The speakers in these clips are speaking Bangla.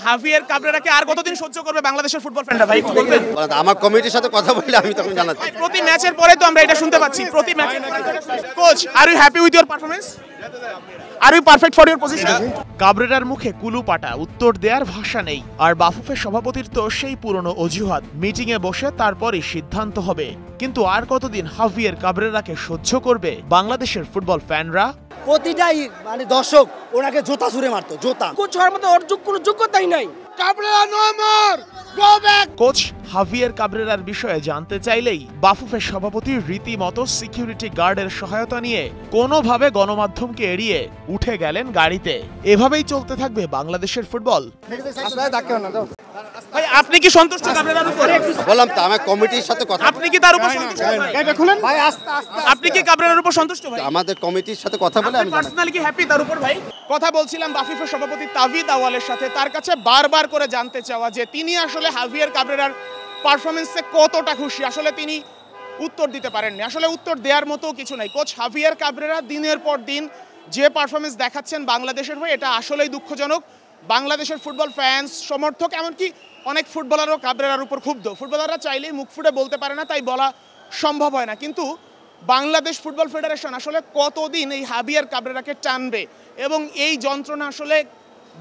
হাভিয়ের কাবরেরাকে আর কতদিন সহ্য করবে বাংলাদেশের ফুটবল ফ্যানরা ভাই একটু বলবেন? আমার কমিটির সাথে কথা বললে আমি তখন জানাচ্ছি। প্রতি ম্যাচের পরে তো আমরা এটা শুনতে পাচ্ছি, প্রতি ম্যাচে। Coach, are you happy with your performance? Are you perfect for your position? কাবরেরার মুখে কুলুপাটা, উত্তর দেওয়ার ভাষা নেই। আর বাফুফের সভাপতির তো সেই পুরনো অজুহাত, মিটিংয়ে বসে তারপরই সিদ্ধান্ত হবে। কিন্তু আর কতদিন হাভিয়ের কাবরেরাকে সহ্য করবে বাংলাদেশের ফুটবল ফ্যানরা? প্রতিটাই মানে দর্শক ওনাকে জোতা ছুঁড়ে মারতো, জোতা। কোচ হওয়ার মতো ওর কোনো যোগ্যতাই নাই। Cabrera no more, go back. Coach Javier কাবরেরার বিষয়ে জানতে চাইলেই বাফুফের সভাপতি রীতিমতো সিকিউরিটি গার্ডের সহায়তা নিয়ে কোনোভাবে গণমাধ্যমকে এড়িয়ে উঠে গেলেন গাড়িতে। এভাবেই চলতে থাকবে বাংলাদেশের ফুটবল। ভাই আপনি কি সন্তুষ্ট কাবরেরার উপরে? বললাম তো আমার কমিটির সাথে কথা। আপনি কি তার উপর সন্তুষ্ট? ভাই আস্তে আস্তে। আপনি কি কাবরেরার উপর সন্তুষ্ট ভাই? আমাদের কমিটির সাথে কথা বলে আমি পার্সোনালি কি হ্যাপি তার উপর ভাই? কথা বলছিলাম বাফুফের সভাপতি তাভিদ আওয়ালের সাথে, তার কাছে বারবার করে জানতে চাওয়া যে তিনি আসলে হাভিয়ের কাবরেরার পারফরমেন্সে কতটা খুশি। আসলে তিনি উত্তর দিতে পারেননি। আসলে উত্তর দেওয়ার মতো কিছু নাই। কোচ হাভিয়ের কাবরেরা দিনের পর দিন যে পারফরমেন্স দেখাচ্ছেন বাংলাদেশের হয়ে, এটা আসলেই দুঃখজনক। বাংলাদেশের ফুটবল ফ্যান্স, সমর্থক, এমনকি অনেক ফুটবলারও কাবরেরার উপর ক্ষুব্ধ। ফুটবলাররা চাইলেই মুখ ফুটে বলতে পারে না, তাই বলা সম্ভব হয় না। কিন্তু বাংলাদেশ ফুটবল ফেডারেশন আসলে কতদিন এই হাভিয়ের কাবরেরাকে টানবে এবং এই যন্ত্রণা আসলে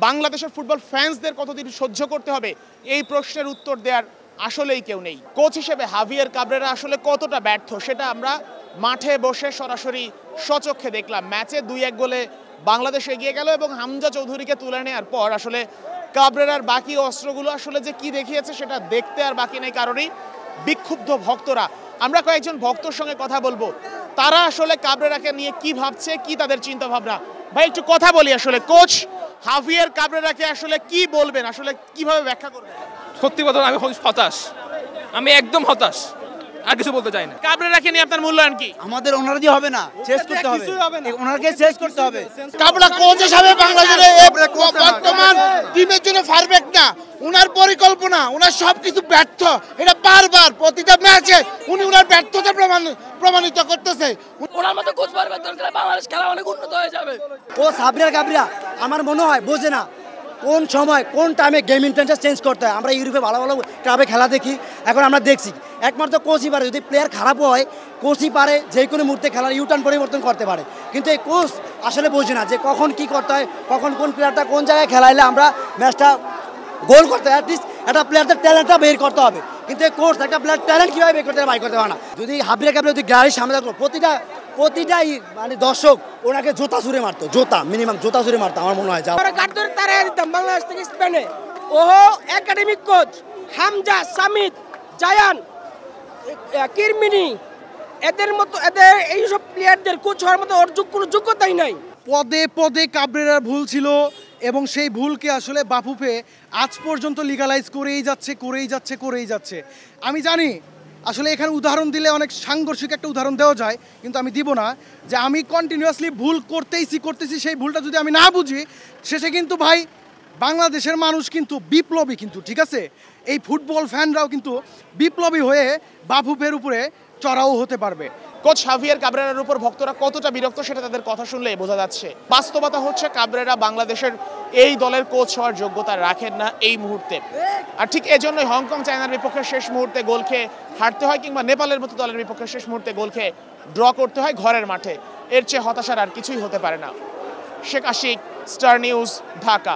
বাংলাদেশের ফুটবল ফ্যান্সদের কতদিন সহ্য করতে হবে, এই প্রশ্নের উত্তর দেওয়ার আসলেই কেউ নেই। কোচ হিসেবে হাভিয়ের কাবরেরা আসলে কতটা ব্যর্থ সেটা আমরা মাঠে বসে সরাসরি স্বচক্ষে দেখলাম। ম্যাচে 2-1 গোলে বাংলাদেশ এগিয়ে গেল এবং হামজা চৌধুরীকে তুলে নেওয়ার পর আসলে কাবরেরার বাকি অস্ত্রগুলো আসলে যে কি দেখিয়েছে সেটা দেখতে আর বাকি নেই কারণেই। বিক্ষুব্ধ ভক্তরা, আমরা কয়েকজন ভক্তর সঙ্গে কথা বলবো, তারা আসলে কাবরেরাকে নিয়ে কি ভাবছে, কি তাদের চিন্তা ভাবনা। ভাই একটু কথা বলি, আসলে কোচ হাভিয়ের কাবরেরাকে আসলে কি বলবেন, আসলে কিভাবে ব্যাখ্যা করবেন? সত্যি কথা আমি হতাশ, আমি একদম হতাশ, আর কিছু বলতে চাই না। কাবরেরাকে নিয়ে আপনার মূল্যায়ন কি? আমাদের ওনারা দিয়ে হবে না, শেষ করতে হবে, ওনাকে শেষ করতে হবে। কাবরেরা কোচ হিসাবে বাংলাদেশের বর্তমান টিমের জন্য পারফেক্ট না। উনার পরিকল্পনা, উনার সবকিছু ব্যর্থ। এটা বারবার প্রতিটা ম্যাচে উনি উনার ব্যর্থতা প্রমাণিত করতেছে। ওনার মতো কোচ পারবে দরকার, বাংলাদেশ খেলা অনেক উন্নত হয়ে যাবে। কোচ হাভিয়ের কাবরেরা আমার মনে হয় বোঝে না কোন সময় কোন টাইমে গেম ইন্টেন্সটা চেঞ্জ করতে হয়। আমরা ইউরোপে ভালো ভালো ক্লাবে খেলা দেখি, এখন আমরা দেখছি একমাত্র কোচই পারে। যদি প্লেয়ার খারাপ হয় কোচই পারে যে কোনো মুহূর্তে খেলার ইউটার্ন পরিবর্তন করতে পারে। কিন্তু এই কোচ আসলে বোঝে না যে কখন কি করতে হয়, কখন কোন প্লেয়ারটা কোন জায়গায় খেলাইলে আমরা ম্যাচটা গোল করতে হয়। অ্যাটলিস্ট একটা প্লেয়ারদের ট্যালেন্টটা বের করতে হবে, কিন্তু এই কোচ একটা প্লেয়ার ট্যালেন্ট কীভাবে বের করতে বাইর করতে পারে না। যদি হাভিয়ের কাবরেরা যদি গাড়ির সামনে থাকলো প্রতিটাই মানে দর্শক ওনাকে জোতা ছুঁড়ে মারতো, জোতা মিনিমাম জোতা ছুঁড়ে মারতো আমার মনে হয়। বাংলাদেশ থেকে স্পেনে ওহো একাডেমিক কোচ হামজা, সামিদ, জায়ান, কিরমিনি, এদের মতো এদের এইসব প্লেয়ারদের কোচ হওয়ার মতো ওর কোনো যোগ্যতাই নাই। পদে পদে কাবরেরার ভুল ছিল এবং সেই ভুলকে আসলে বাফুফে আজ পর্যন্ত লিগালাইজ করেই যাচ্ছে। আমি জানি আসলে এখানে উদাহরণ দিলে অনেক সাংঘর্ষিক একটা উদাহরণ দেওয়া যায়, কিন্তু আমি দিব না। যে আমি কন্টিনিউয়াসলি ভুল করতেছি, সেই ভুলটা যদি আমি না বুঝি শেষে কিন্তু ভাই বাংলাদেশের মানুষ কিন্তু বিপ্লবী, কিন্তু ঠিক আছে, এই ফুটবল ফ্যানরাও কিন্তু বিপ্লবী হয়ে বাফুফের উপরে চড়াও হতে পারবে। কোচ হাভিয়ের কাবরেরার উপর ভক্তরা কতটা বিরক্ত সেটা তাদের কথা শুনলে বোঝা যাচ্ছে। বাস্তবতা হচ্ছে কাবরেরা বাংলাদেশের এই দলের কোচ হওয়ার যোগ্যতা রাখেন না এই মুহূর্তে। আর ঠিক এজন্যই হংকং চায়নার বিপক্ষে শেষ মুহূর্তে গোল খেয়ে হারতে হয়, কিংবা নেপালের মতো দলের বিপক্ষে শেষ মুহূর্তে গোল খেয়ে ড্র করতে হয় ঘরের মাঠে। এর চেয়ে হতাশার আর কিছুই হতে পারে না। Sheikh Ashik, star news, Dhaka.